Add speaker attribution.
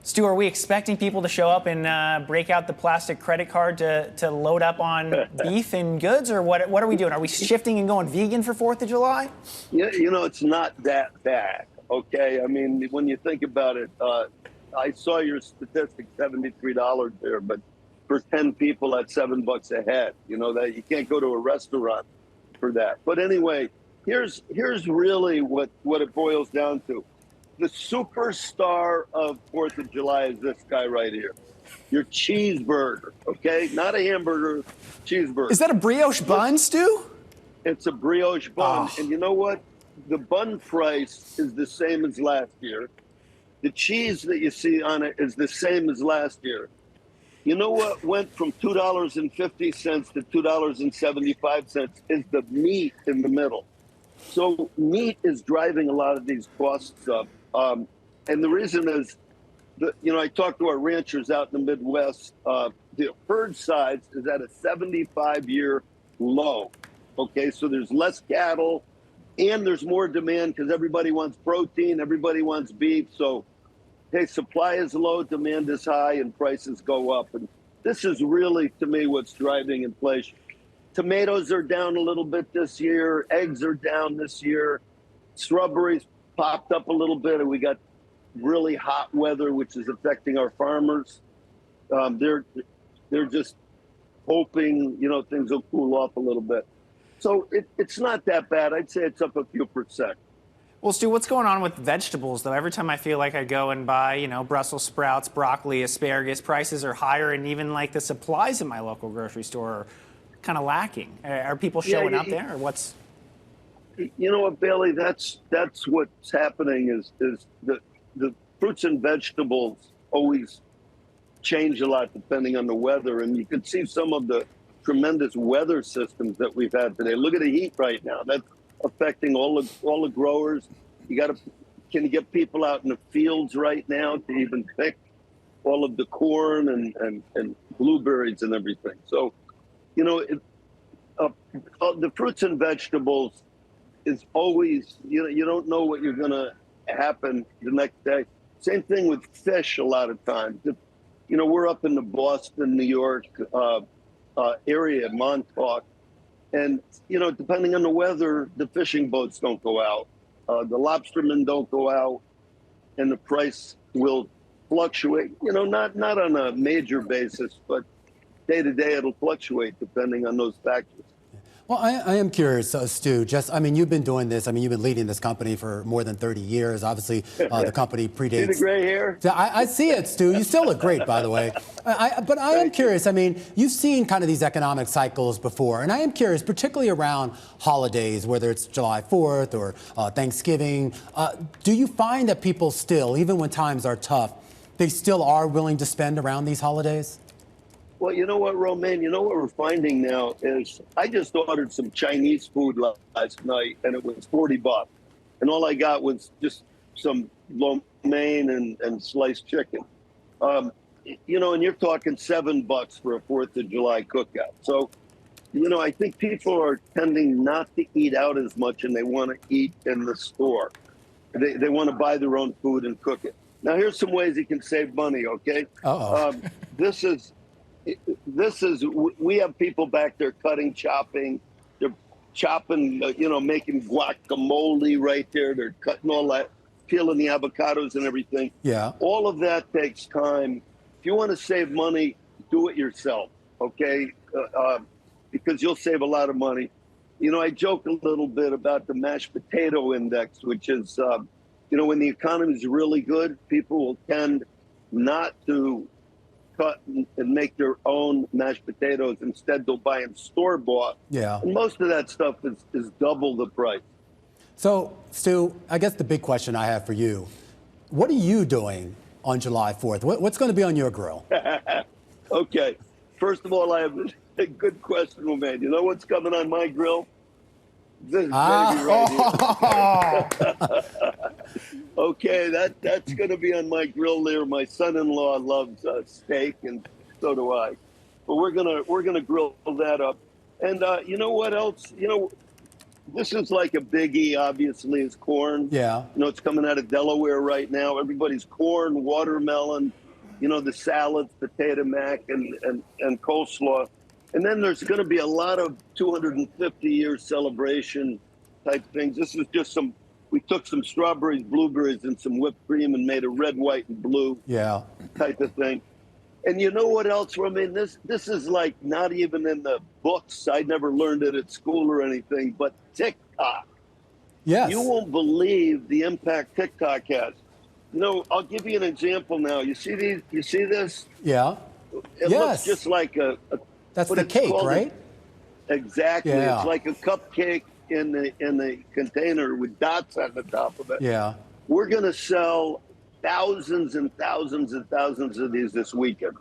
Speaker 1: Stu, are we expecting people to show up and break out the plastic credit card to load up on beef and goods, or what are we doing? Are we shifting and going vegan for 4th of July?
Speaker 2: Yeah, it's not that bad, okay? I mean, when you think about it, I saw your statistic, $73 there, but for 10 people, that's $7 a head. That you can't go to a restaurant for that. But anyway, here's really what it boils down to. The superstar of 4th of July is this guy right here. Your cheeseburger, okay? Not a hamburger, cheeseburger.
Speaker 1: Is that a brioche bun, Stu?
Speaker 2: It's a brioche bun.
Speaker 1: Oh.
Speaker 2: And you know what? The bun price is the same as last year. The cheese that you see on it is the same as last year. You know what went from $2.50 to $2.75 is the meat in the middle. So meat is driving a lot of these costs up. And the reason is, I talked to our ranchers out in the Midwest. The herd size is at a 75-year low. Okay, so there's less cattle and there's more demand because everybody wants protein, everybody wants beef. So, hey, supply is low, demand is high, and prices go up. And this is really, to me, what's driving inflation. Tomatoes are down a little bit this year. Eggs are down this year. Strawberries popped up a little bit, and we got really hot weather, which is affecting our farmers. They're just hoping, things will cool off a little bit. So it's not that bad. I'd say it's up a few percent.
Speaker 1: Well, Stu, what's going on with vegetables, though? Every time I feel like I go and buy, Brussels sprouts, broccoli, asparagus, prices are higher, and even like the supplies in my local grocery store are kind of lacking. Are people showing up there, or what's?
Speaker 2: You know what, Bailey? That's what's happening is the fruits and vegetables always change a lot depending on the weather, and you can see some of the tremendous weather systems that we've had today. Look at the heat right now. That's affecting all the growers. Can you get people out in the fields right now to even pick all of the corn and blueberries and everything? So, the fruits and vegetables is always, you don't know what you're going to happen the next day. Same thing with fish a lot of times. We're up in the Boston, New York area, Montauk. And, depending on the weather, the fishing boats don't go out. The lobstermen don't go out. And the price will fluctuate, not on a major basis, but day to day it'll fluctuate depending on those factors.
Speaker 3: Well, I am curious, Stu, you've been doing this. You've been leading this company for more than 30 years. Obviously, the company predates.
Speaker 2: See the gray hair?
Speaker 3: I see it, Stu. You still look great, by the way. But I am curious. You've seen kind of these economic cycles before. And I am curious, particularly around holidays, whether it's July 4th or Thanksgiving. Do you find that people still, even when times are tough, they still are willing to spend around these holidays?
Speaker 2: Well, you know what, Romaine? You know what we're finding now is I just ordered some Chinese food last night, and it was $40. And all I got was just some lo mein and sliced chicken. And you're talking $7 for a 4th of July cookout. So, I think people are tending not to eat out as much, and they want to eat in the store. They want to buy their own food and cook it. Now, here's some ways you can save money, okay? We have people back there chopping. They're chopping, making guacamole right there. They're cutting all that, peeling the avocados and everything.
Speaker 3: Yeah.
Speaker 2: All of that takes time. If you want to save money, do it yourself, okay? Because you'll save a lot of money. I joke a little bit about the mashed potato index, which is, when the economy is really good, people will tend not to cut and make their own mashed potatoes. Instead, they'll buy them store-bought.
Speaker 3: Yeah.
Speaker 2: And most of that stuff is double the price.
Speaker 3: So, Stu, I guess the big question I have for you, what are you doing on July 4th? What's going to be on your grill?
Speaker 2: Okay. First of all, I have a good question, Romaine. You know what's coming on my grill? This baby right here. Okay, that's going to be on my grill there. My son-in-law loves steak, and so do I. But we're gonna grill that up. And you know what else? this is like a biggie, obviously, is corn.
Speaker 3: Yeah.
Speaker 2: You know, it's coming out of Delaware right now. Everybody's corn, watermelon, you know, the salads, potato mac, and coleslaw. And then there's going to be a lot of 250-year celebration type things. This is just we took some strawberries, blueberries, and some whipped cream and made a red, white, and blue type of thing. And you know what else, Romaine? This is like not even in the books. I never learned it at school or anything, but TikTok.
Speaker 3: Yes.
Speaker 2: You won't believe the impact TikTok has. You know, I'll give you an example now. You see these? You see this?
Speaker 3: Yeah.
Speaker 2: It looks just like
Speaker 3: That's
Speaker 2: what
Speaker 3: the
Speaker 2: it's
Speaker 3: cake,
Speaker 2: called.
Speaker 3: right?
Speaker 2: Exactly.
Speaker 3: Yeah.
Speaker 2: It's like a cupcake in the container with dots on the top of it.
Speaker 3: Yeah.
Speaker 2: We're going to sell thousands and thousands and thousands of these this weekend.